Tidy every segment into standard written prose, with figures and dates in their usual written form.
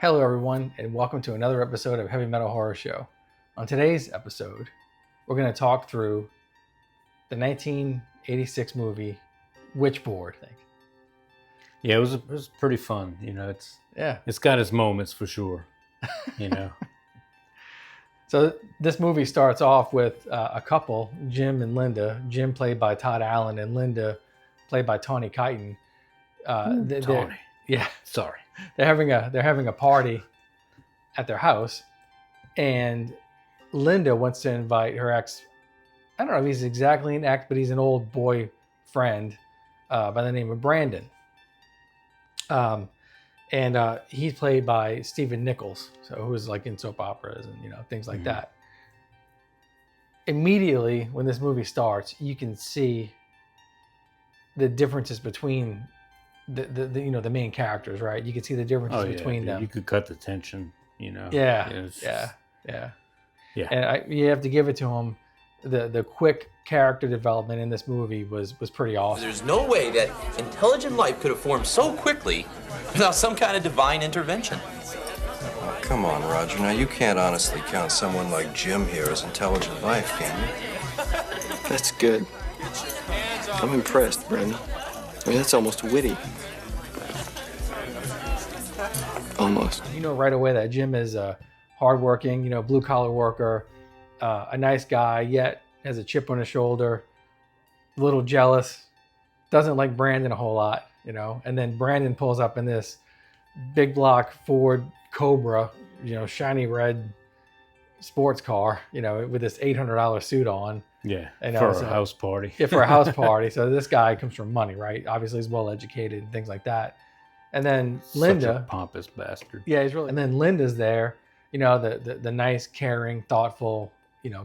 Hello everyone, and welcome to another episode of Heavy Metal Horror Show. On today's episode, we're going to talk through the 1986 movie Witchboard. Yeah, it was pretty fun. You know, it's got its moments for sure. You know. So this movie starts off with a couple, Jim and Linda. Jim played by Todd Allen and Linda played by Tawny Keighton. Tawny. Yeah, sorry. They're having a party at their house, and Linda wants to invite her ex. I don't know if he's exactly an ex, but he's an old boy friend by the name of Brandon. And he's played by Stephen Nichols, so who was like in soap operas and things like that. Immediately when this movie starts, you can see the differences between the main characters, right? You can see the differences between them. You could cut the tension, Yeah. And you have to give it to him. The quick character development in this movie was pretty awesome. There's no way that intelligent life could have formed so quickly without some kind of divine intervention. Oh, come on, Roger. Now, you can't honestly count someone like Jim here as intelligent life, can you? That's good. I'm impressed, Brandon. I mean, that's almost witty. Almost. You know right away that Jim is a hardworking, blue-collar worker, a nice guy, yet has a chip on his shoulder, a little jealous, doesn't like Brandon a whole lot, And then Brandon pulls up in this big block Ford Cobra, shiny red sports car, with this $800 suit on. Yeah, for a house party. Yeah, for a house party. So this guy comes from money, right? Obviously, he's well educated and things like that. And then Linda, such a pompous bastard. Yeah, he's really. And then Linda's there, the nice, caring, thoughtful,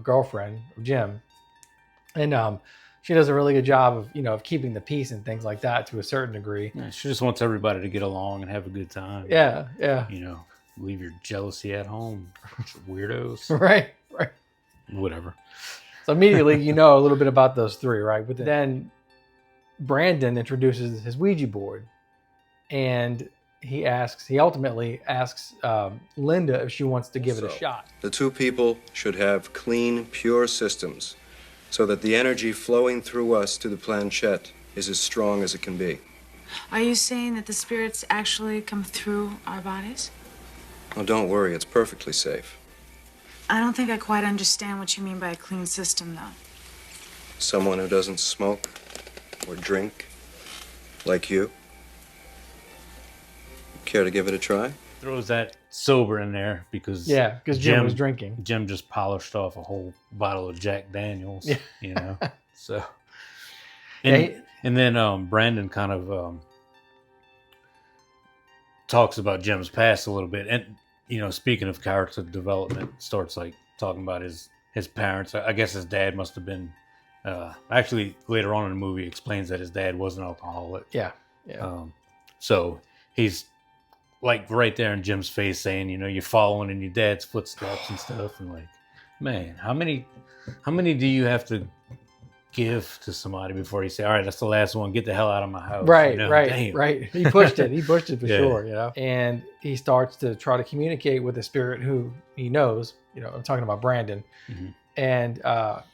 girlfriend of Jim, and she does a really good job of keeping the peace and things like that to a certain degree. Yeah, she just wants everybody to get along and have a good time. Yeah. Leave your jealousy at home, weirdos. Right. Whatever. So immediately, a little bit about those three, right? But then Brandon introduces his Ouija board, and he ultimately asks Linda if she wants to give it a shot. The two people should have clean, pure systems so that the energy flowing through us to the planchette is as strong as it can be. Are you saying that the spirits actually come through our bodies? Oh, don't worry, it's perfectly safe. I don't think I quite understand what you mean by a clean system, though. Someone who doesn't smoke or drink, like you. Care to give it a try? Throws that sober in there because Jim was drinking. Jim just polished off a whole bottle of Jack Daniels, So, and then Brandon kind of talks about Jim's past a little bit, and speaking of character development, starts like talking about his parents. I guess his dad must have been. Actually, later on in the movie, explains that his dad was an alcoholic. Yeah. So he's like right there in Jim's face saying, you're following in your dad's footsteps and stuff. And like, man, how many do you have to give to somebody before you say, all right, that's the last one, get the hell out of my house? Right. Damn. Right. He pushed it for sure, And he starts to try to communicate with the spirit who he knows, I'm talking about Brandon. Mm-hmm. And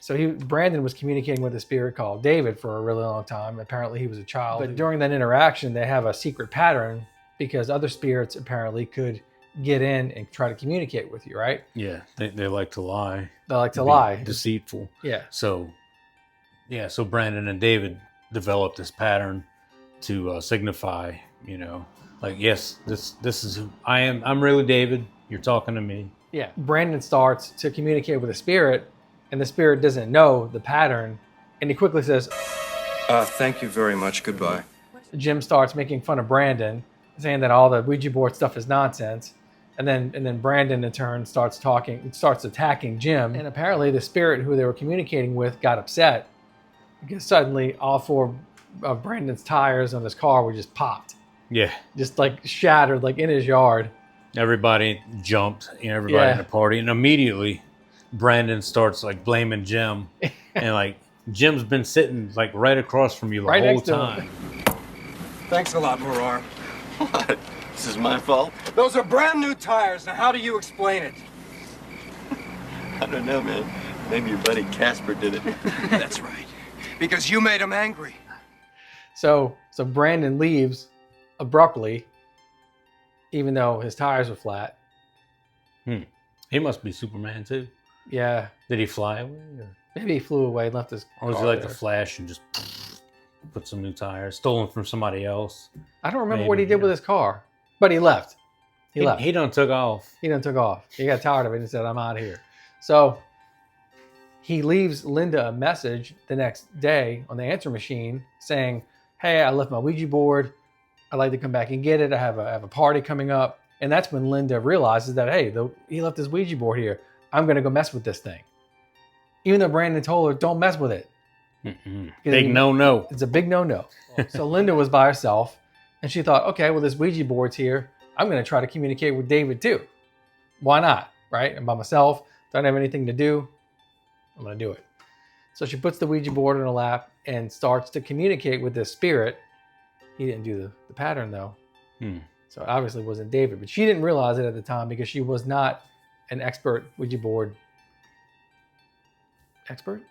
so Brandon was communicating with a spirit called David for a really long time. Apparently he was a child. But during that interaction, they have a secret pattern because other spirits apparently could get in and try to communicate with you, right? Yeah, they like to lie. They like to lie. Deceitful. Yeah. So Brandon and David developed this pattern to signify, like, yes, this is who I am. I'm really David. You're talking to me. Yeah. Brandon starts to communicate with a spirit, and the spirit doesn't know the pattern, and he quickly says, Thank you very much. Goodbye. Jim starts making fun of Brandon, saying that all the Ouija board stuff is nonsense. And then Brandon in turn starts attacking Jim. And apparently the spirit who they were communicating with got upset because suddenly all four of Brandon's tires on his car were just popped. Yeah. Just like shattered, like in his yard. Everybody jumped, everybody in the party. And immediately Brandon starts like blaming Jim. And like Jim's been sitting like right across from you the whole time. Thanks a lot, Marar. What? This is my fault? Those are brand new tires. Now, how do you explain it? I don't know, man. Maybe your buddy Casper did it. That's right. Because you made him angry. So Brandon leaves abruptly, even though his tires were flat. He must be Superman too. Yeah. Did he fly away? Or Maybe he flew away and left his was car he like there. the Flash and just put some new tires, stolen from somebody else? I don't remember Maybe, what he did yeah. with his car, but he left. He left. He done took off. He done took off. He got tired of it and said, I'm out of here. So he leaves Linda a message the next day on the answer machine saying, hey, I left my Ouija board. I'd like to come back and get it. I have a party coming up. And that's when Linda realizes that, hey, he left his Ouija board here. I'm going to go mess with this thing. Even though Brandon told her, don't mess with it. Big no. It's a big no-no. So Linda was by herself and she thought, okay, well, this Ouija board's here. I'm going to try to communicate with David too. Why not? Right? I'm by myself. Don't have anything to do. I'm going to do it. So she puts the Ouija board in her lap and starts to communicate with this spirit. He didn't do the pattern though. So it obviously wasn't David, but she didn't realize it at the time because she was not an expert Ouija board expert.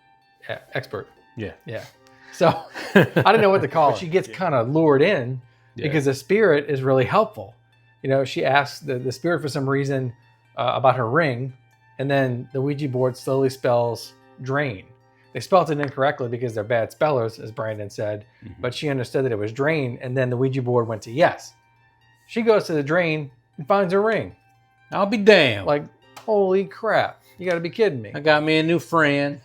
Yeah, expert. Yeah. So I didn't know what to call it. She gets kind of lured in because the spirit is really helpful. You know, she asks the spirit for some reason about her ring, and then the Ouija board slowly spells drain. They spelled it incorrectly because they're bad spellers, as Brandon said, but she understood that it was drain, and then the Ouija board went to yes. She goes to the drain and finds her ring. I'll be damned. Like, holy crap. You got to be kidding me. I got me a new friend.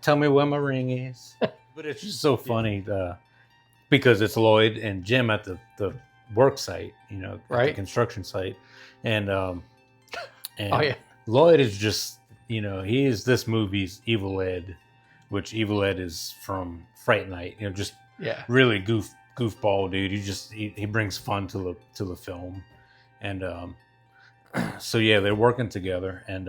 Tell me where my ring is. But it's just so funny because it's Lloyd and Jim at the work site, you know, at the construction site. And Lloyd is just, you know, he is this movie's Evil Ed, which Evil Ed is from Fright Night. You know, just really goofball dude. He brings fun to the film. And so yeah, they're working together and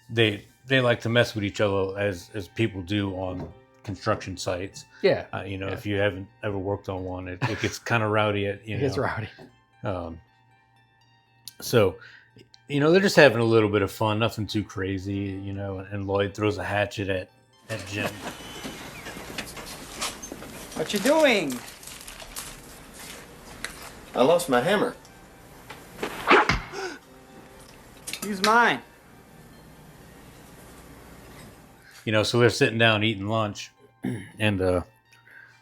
they like to mess with each other as people do on construction sites. Yeah. You know, if you haven't ever worked on one, it gets kind of rowdy. It gets rowdy. So, you know, they're just having a little bit of fun, nothing too crazy, you know, and Lloyd throws a hatchet at Jim. What you doing? I lost my hammer. Use mine. You know, so they're sitting down eating lunch and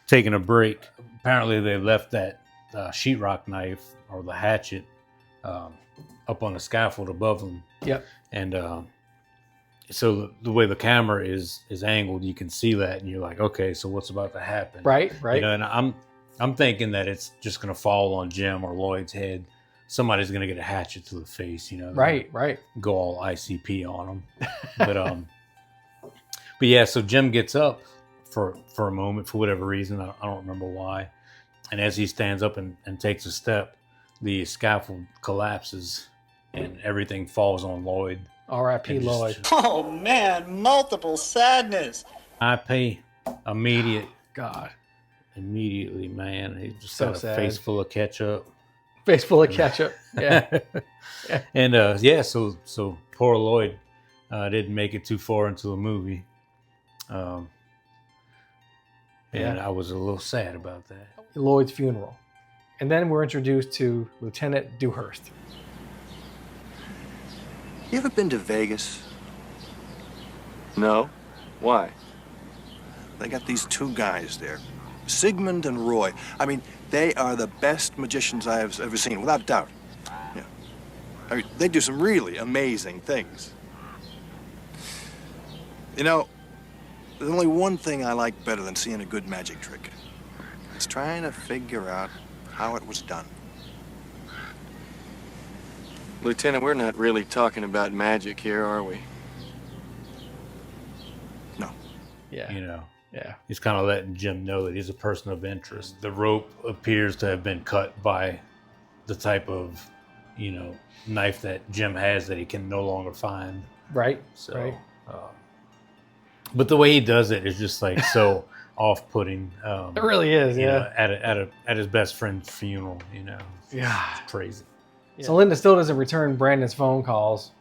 taking a break. Apparently they left that sheetrock knife or the hatchet up on the scaffold above them. Yep. And so the way the camera is angled, you can see that and you're like, okay, so what's about to happen? Right. You know, and I'm thinking that it's just going to fall on Jim or Lloyd's head. Somebody's going to get a hatchet to the face, you know. Right. Go all ICP on them. But yeah, so Jim gets up for a moment for whatever reason. I don't remember why. And as he stands up and takes a step, the scaffold collapses and everything falls on Lloyd. R.I.P. Lloyd. Oh man, multiple sadness. IP, immediate. God. Immediately, man. He just So got a sad. face full of ketchup. Face full of ketchup. Yeah. And so poor Lloyd didn't make it too far into the movie. And I was a little sad about that. Lloyd's funeral. And then we're introduced to Lieutenant Dewhurst. You ever been to Vegas? No. Why? They got these two guys there, Sigmund and Roy. I mean, they are the best magicians I have ever seen, without doubt. Yeah. I mean, they do some really amazing things. You know, there's only one thing I like better than seeing a good magic trick. It's trying to figure out how it was done. Lieutenant, we're not really talking about magic here, are we? No. Yeah. You know. Yeah. He's kind of letting Jim know that he's a person of interest. The rope appears to have been cut by the type of, you know, knife that Jim has that he can no longer find. Right. So, right. But the way he does it is just like so off-putting. It really is, you yeah. know, at his best friend's funeral, you know. Yeah. It's crazy. So Linda still doesn't return Brandon's phone calls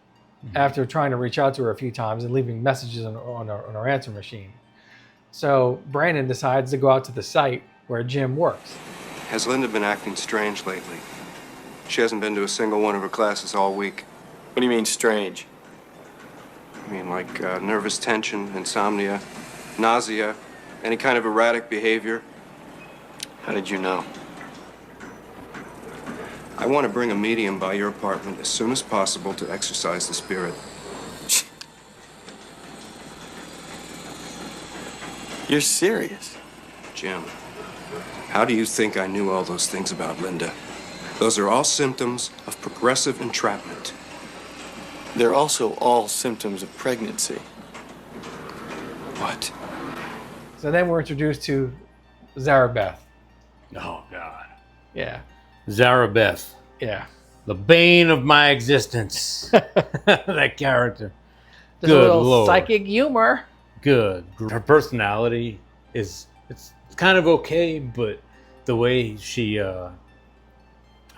after trying to reach out to her a few times and leaving messages on her answer machine. So Brandon decides to go out to the site where Jim works. Has Linda been acting strange lately? She hasn't been to a single one of her classes all week. What do you mean, strange? I mean, like nervous tension, insomnia, nausea, any kind of erratic behavior. How did you know? I want to bring a medium by your apartment as soon as possible to exorcise the spirit. You're serious? Jim, how do you think I knew all those things about Linda? Those are all symptoms of progressive entrapment. They're also all symptoms of pregnancy. What? So then we're introduced to Zarabeth. Oh, God. Yeah. Zarabeth, Yeah. the bane of my existence. That character. There's a Good little Lord. psychic humor. Good. Her personality it's kind of okay, but the way she I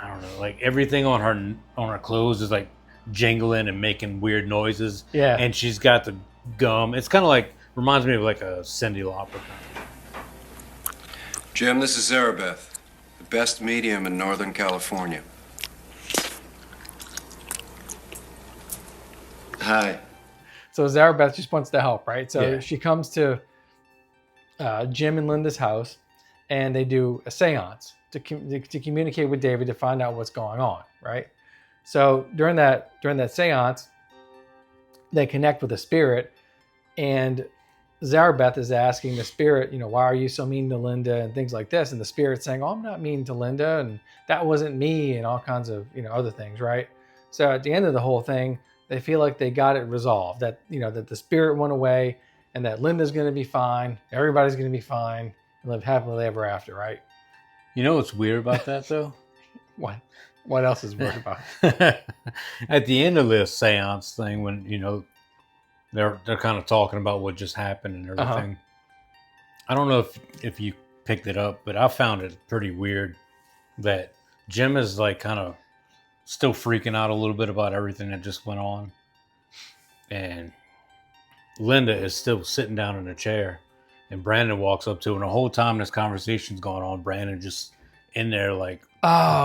don't know, like everything on her clothes is like jingling and making weird noises. Yeah. And she's got the gum. It's kind of like reminds me of like a Cyndi Lauper. Jim, this is Zarabeth, the best medium in Northern California. Hi. So Zarabeth just wants to help, right? So Yeah. she comes to Jim and Linda's house, and they do a seance to communicate with David to find out what's going on, right? So during that seance, they connect with a spirit, and Zarabeth is asking the spirit, you know, why are you so mean to Linda and things like this, and the spirit's saying, oh, I'm not mean to Linda, and that wasn't me, and all kinds of, you know, other things, right? So at the end of the whole thing, they feel like they got it resolved, that, you know, that the spirit went away and that Linda's going to be fine. Everybody's going to be fine and live happily ever after, right? You know what's weird about that though? What else is weird about At the end of this seance thing, when, you know, they're kind of talking about what just happened and everything. I don't know if you picked it up, but I found it pretty weird that Jim is like kind of still freaking out a little bit about everything that just went on. And Linda is still sitting down in a chair. And Brandon walks up to her. And the whole time this conversation's going on, Brandon just in there like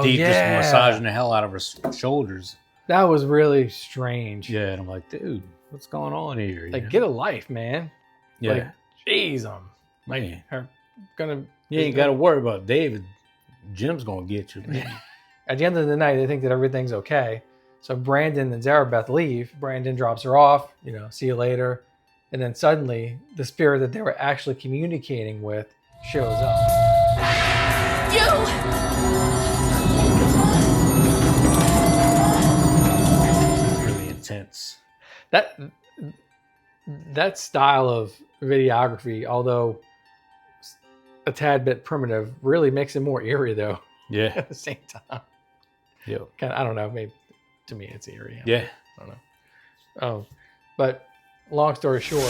deep, just massaging the hell out of her shoulders. That was really strange. Yeah, and I'm like, dude, what's going on here? Like, get a life, man. Yeah. Like, jeez, Man, you ain't got to worry about David. Jim's going to get you, man. At the end of the night, they think that everything's okay. So Brandon and Zarabeth leave. Brandon drops her off, you know, see you later. And then suddenly, the spirit that they were actually communicating with shows up. Really intense. That style of videography, although a tad bit primitive, really makes it more eerie, though. Yeah. At the same time, Yeah. I don't know. Maybe to me, it's eerie. Yeah. I don't know. Oh, but long story short,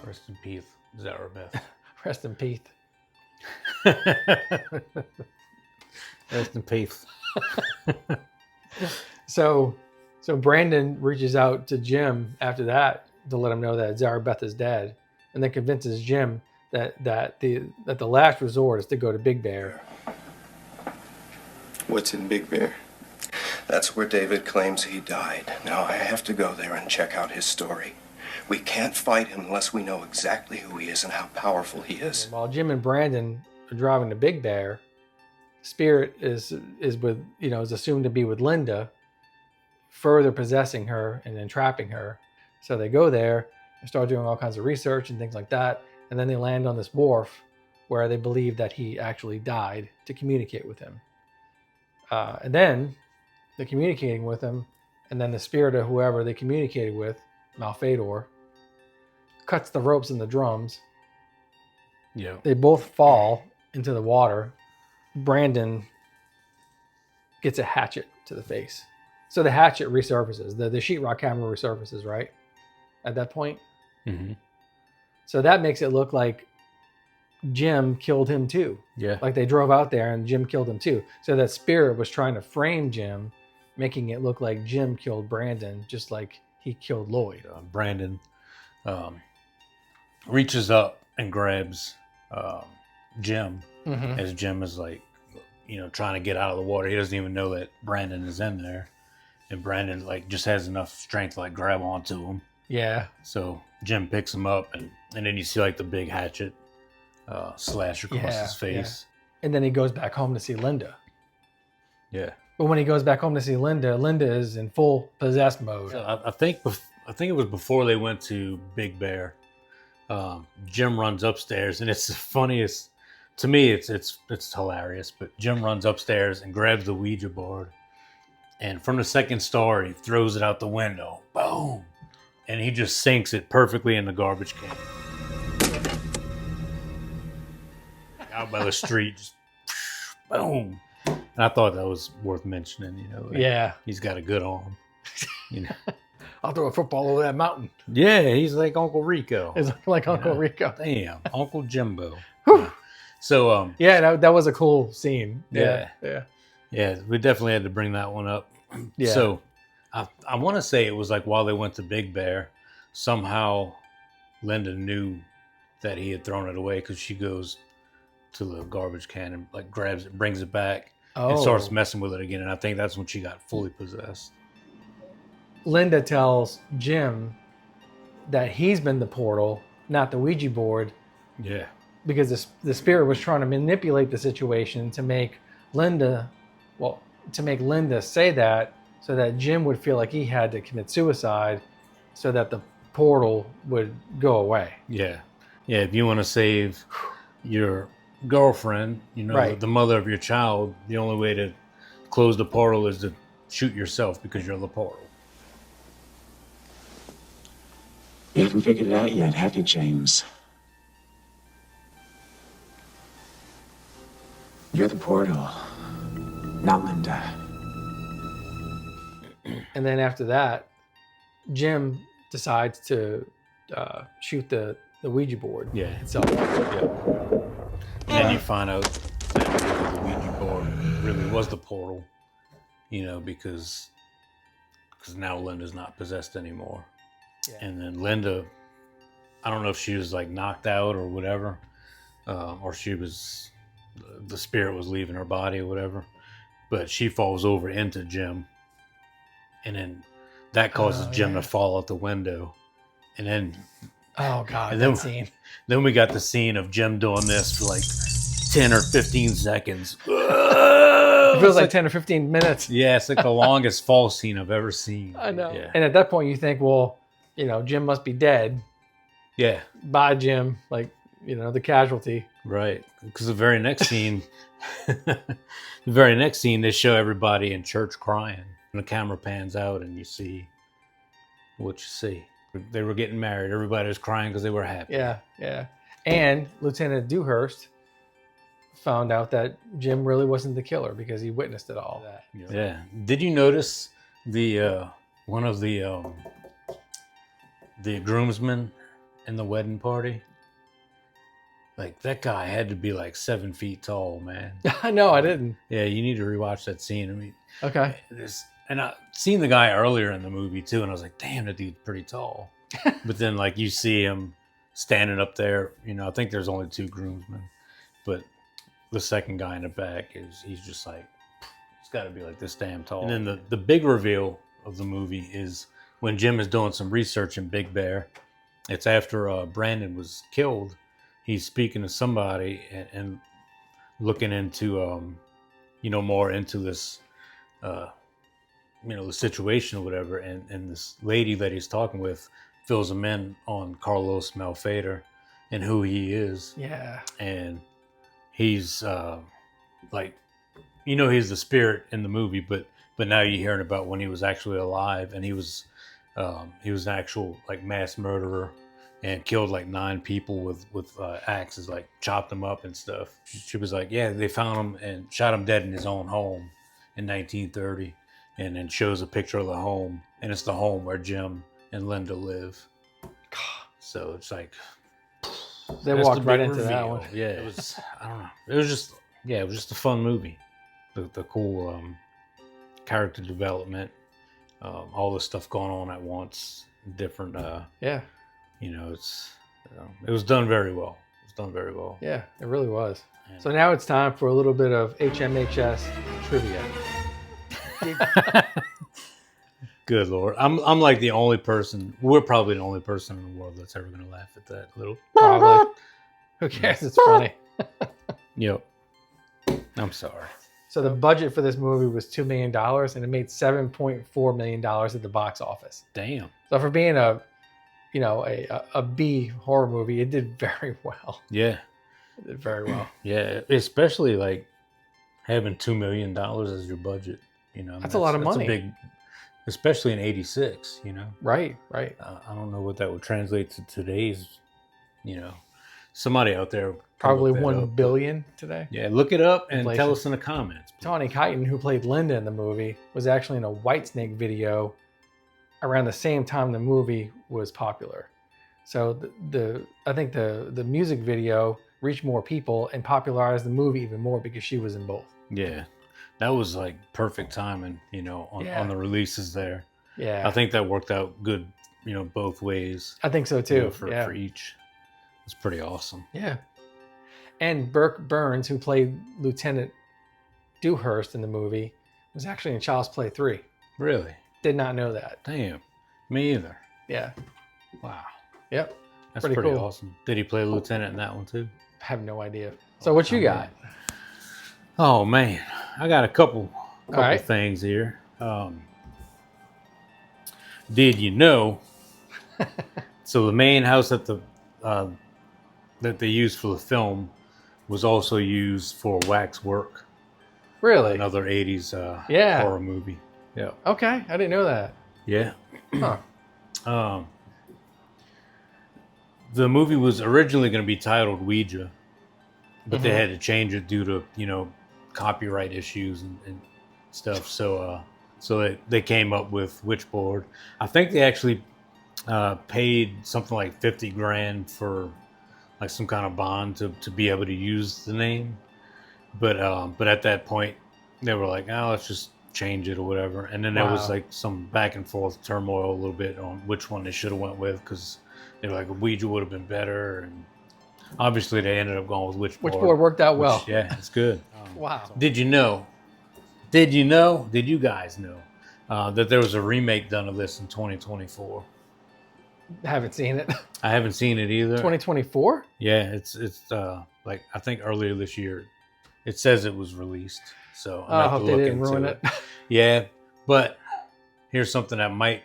Rest in peace, Zarabeth. rest in peace. Rest in peace. So Brandon reaches out to Jim after that to let him know that Zarabeth is dead, and then convinces Jim that the last resort is to go to Big Bear. What's in Big Bear? That's where David claims he died. Now I have to go there and check out his story. We can't fight him unless we know exactly who he is and how powerful he is. And while Jim and Brandon are driving to Big Bear, Spirit is with, you know, is assumed to be with Linda, further possessing her and entrapping her. So they go there and start doing all kinds of research and things like that, and then they land on this wharf where they believe that he actually died to communicate with him. And then they're communicating with him, and then the spirit of whoever they communicated with, Malfador, cuts the ropes and the drums. Yeah. They both fall into the water. Brandon gets a hatchet to the face. So the hatchet resurfaces. The sheetrock camera resurfaces, right? At that point. Mm-hmm. So that makes it look like Jim killed him too. Yeah. Like they drove out there and Jim killed him too. So that spirit was trying to frame Jim, making it look like Jim killed Brandon, just like he killed Lloyd. Brandon reaches up and grabs Jim as Jim is like, trying to get out of the water. He doesn't even know that Brandon is in there. And Brandon like just has enough strength to like grab onto him. Yeah. So Jim picks him up and then you see like the big hatchet slash across his face. Yeah. And then he goes back home to see Linda. Yeah. But when he goes back home to see Linda, Linda is in full possessed mode. I think it was before they went to Big Bear. Jim runs upstairs, and it's the funniest. To me, it's hilarious. But Jim runs upstairs and grabs the Ouija board, and from the second story, throws it out the window. Boom! And he just sinks it perfectly in the garbage can. Out by the street, just boom. And I thought that was worth mentioning, Yeah. He's got a good arm. I'll throw a football over that mountain. Yeah, he's like Uncle Rico. It's like Uncle Rico. Damn, Uncle Jimbo. So, that was a cool scene. Yeah. Yeah. We definitely had to bring that one up. Yeah. So, I want to say it was like while they went to Big Bear, somehow Linda knew that he had thrown it away because she goes to the garbage can and like grabs it, brings it back, and starts messing with it again. And I think that's when she got fully possessed. Linda tells Jim that he's been the portal, not the Ouija board, Yeah. because the spirit was trying to manipulate the situation to make Linda say that, so that Jim would feel like he had to commit suicide so that the portal would go away. Yeah. Yeah. If you want to save your girlfriend, Right. the mother of your child, the only way to close the portal is to shoot yourself because you're the portal. You haven't figured it out yet, have you, James? You're the portal, not Linda. And then after that, Jim decides to shoot the Ouija board itself. Yeah. And then you find out that the Ouija board really was the portal, because now Linda's not possessed anymore. Yeah. And then Linda, I don't know if she was like knocked out or whatever, or the spirit was leaving her body or whatever, but she falls over into Jim. And then that causes Jim to fall out the window. And then, oh God, and then, that scene. Then we got the scene of Jim doing this for like 10 or 15 seconds. It feels like 10 or 15 minutes. Yeah, it's like the longest fall scene I've ever seen. I know. Yeah. And at that point you think, well, Jim must be dead. Yeah. Bye, Jim. Like, the casualty. Right. Because the very next scene, they show everybody in church crying. And the camera pans out and you see what you see. They were getting married. Everybody was crying because they were happy. Yeah, yeah. And Lieutenant Dewhurst found out that Jim really wasn't the killer because he witnessed it all. Yeah. Did you notice the one of the groomsmen in the wedding party? Like, that guy had to be like 7 feet tall, man. No, I didn't. Yeah, you need to rewatch that scene. I mean, okay. And I seen the guy earlier in the movie too, and I was like, damn, that dude's pretty tall. But then like you see him standing up there, I think there's only 2 groomsmen, but the second guy in the back he's just like, he's got to be like this damn tall. And then the big reveal of the movie is when Jim is doing some research in Big Bear. It's after Brandon was killed. He's speaking to somebody and looking into, more into this, the situation or whatever. And this lady that he's talking with fills him in on Carlos Malfader and who he is. Yeah. And he's he's the spirit in the movie, but now you're hearing about when he was actually alive, and he was an actual like mass murderer and killed like 9 people with axes, like chopped them up and stuff. She was like, yeah, they found him and shot him dead in his own home in 1930, and then shows a picture of the home, and it's the home where Jim and Linda live. So it's like, They That's walked the right big into that reveal. one. Yeah, it was. I don't know. It was just a fun movie. The cool character development, all the stuff going on at once, different. Yeah. It was done very well. It was done very well. Yeah, it really was. So now it's time for a little bit of HMHS trivia. Good Lord. I'm like the only person, we're probably the only person in the world that's ever going to laugh at that little. Probably. Who cares? It's funny. Yep. I'm sorry. So the budget for this movie was $2 million and it made $7.4 million at the box office. Damn. So for being a B horror movie, it did very well. Yeah. It did very well. Yeah. Especially like having $2 million as your budget. That's a lot of money. A big, especially in '86. Right. I don't know what that would translate to today's. Somebody out there Probably look that $1 up, billion today. Yeah, look it up and Inflation. tell us in the comments. Tawny Kitaen, who played Linda in the movie, was actually in a Whitesnake video around the same time the movie was popular. So I think the music video reached more people and popularized the movie even more because she was in both. Yeah, that was like perfect timing, on the releases there. Yeah, I think that worked out good, both ways. I think so too. For each. It's pretty awesome. Yeah. And Burke Burns, who played Lieutenant Dewhurst in the movie, was actually in Child's Play 3. Really? Did not know that. Damn. Me either. Yeah. Wow. Yep. That's pretty cool. awesome. Did he play Lieutenant in that one too? I have no idea. So what you got? Oh man, I got a couple right. things here. Did you know? So the main house that they used for the film was also used for waxwork. Really? Another 80s horror movie. Yeah. Okay, I didn't know that. Yeah. Huh. The movie was originally going to be titled Ouija, but they had to change it due to copyright issues and stuff. So they came up with Witchboard. I think they actually paid something like $50,000 for like some kind of bond to be able to use the name. But at that point they were like, oh, let's just change it or whatever. And then there was like some back and forth turmoil a little bit on which one they should have went with, because they were like, Ouija would have been better, and obviously they ended up going with Witchboard. Witchboard worked out well. Yeah, it's good. Wow. Did you guys know that there was a remake done of this in 2024? Haven't seen it. I haven't seen it either. 2024? Yeah, it's like I think earlier this year. It says it was released, so I hope they didn't ruin it. Yeah, but here's something that might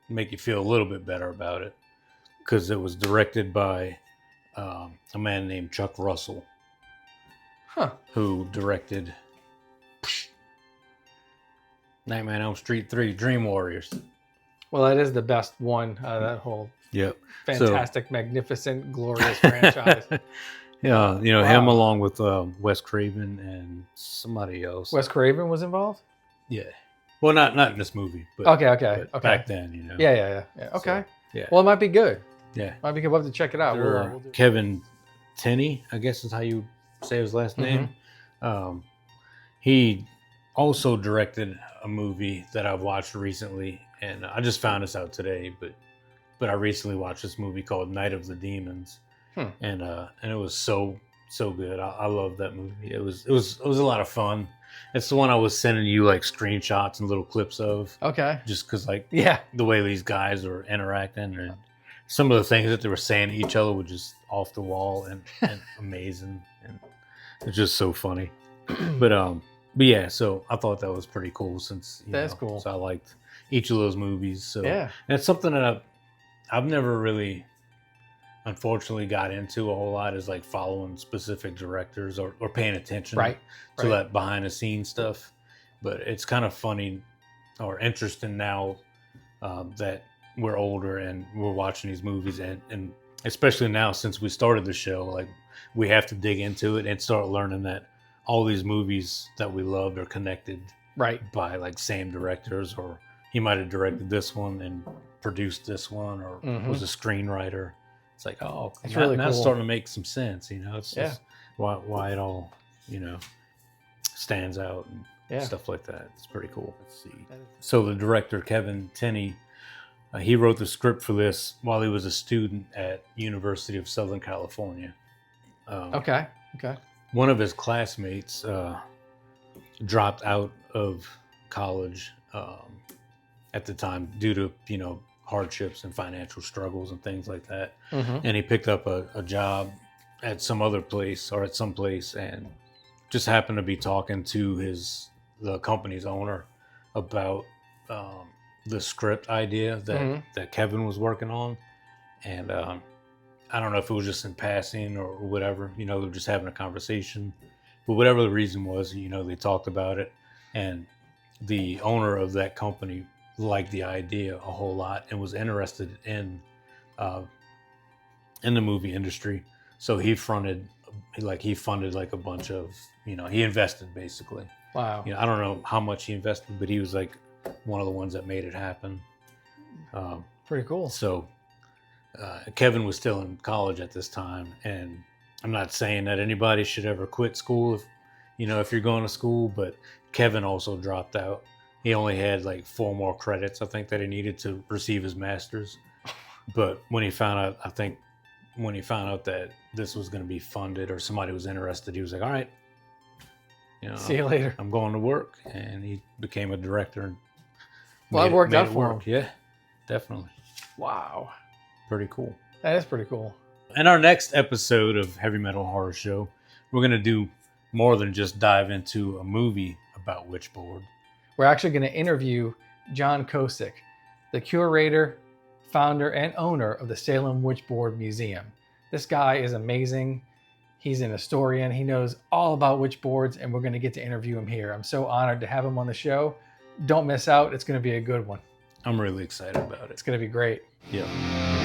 make you feel a little bit better about it, because it was directed by a man named Chuck Russell, who directed Nightmare on Elm Street 3, Dream Warriors. Well, that is the best one. That whole fantastic, magnificent, glorious franchise. Yeah, him along with Wes Craven and somebody else. Wes Craven was involved? Yeah. Well, not in this movie, but okay. back then, Yeah. Okay. So, yeah. Well, it might be good. Yeah. Might be good. We'll have to check it out. We'll Kevin Tenney, I guess is how you say his last name. He also directed a movie that I've watched recently, and I just found this out today, but I recently watched this movie called Night of the Demons. And it was so good. I love that movie. It was a lot of fun. It's the one I was sending you like screenshots and little clips of. Okay. Just because the way these guys are interacting, and some of the things that they were saying to each other were just off the wall and amazing, and it's just so funny. But yeah, so I thought that was pretty cool, since that's cool. So I liked each of those movies. So yeah, and it's something that I've never really, unfortunately, got into a whole lot, is like following specific directors or paying attention to that behind the scenes stuff. But it's kind of funny or interesting now that we're older and we're watching these movies, and especially now since we started the show, like we have to dig into it and start learning that all these movies that we loved are connected by like same directors, or he might have directed this one and produced this one, or was a screenwriter it's like, oh, It's now, really now it's cool. starting to make some sense. It's Yeah. just why it all stands out and Yeah. stuff like that. It's pretty cool. Let's see. So the director Kevin Tenney, he wrote the script for this while he was a student at University of Southern California. Okay. One of his classmates dropped out of college at the time due to hardships and financial struggles and things like that. And he picked up a job at some other place or at some place, and just happened to be talking to the company's owner about the script idea that Kevin was working on. And I don't know if it was just in passing or whatever, they were just having a conversation, but whatever the reason was, they talked about it, and the owner of that company liked the idea a whole lot and was interested in the movie industry. So he funded like a bunch of, he invested basically. Wow. I don't know how much he invested, but he was like one of the ones that made it happen. Pretty cool. So Kevin was still in college at this time, and I'm not saying that anybody should ever quit school if you're going to school, but Kevin also dropped out. He only had like 4 more credits, I think, that he needed to receive his master's. But when he found out that this was going to be funded or somebody was interested, he was like, all right, see you later. I'm going to work. And he became a director. And Well, it worked out for him. Yeah, definitely. Wow. Pretty cool. That is pretty cool. In our next episode of Heavy Metal Horror Show, we're going to do more than just dive into a movie about Witchboard. We're actually going to interview John Kosick, the curator, founder, and owner of the Salem Witchboard Museum. This guy is amazing. He's an historian. He knows all about witchboards, and we're going to get to interview him here. I'm so honored to have him on the show. Don't miss out. It's going to be a good one. I'm really excited about it. It's going to be great. Yeah.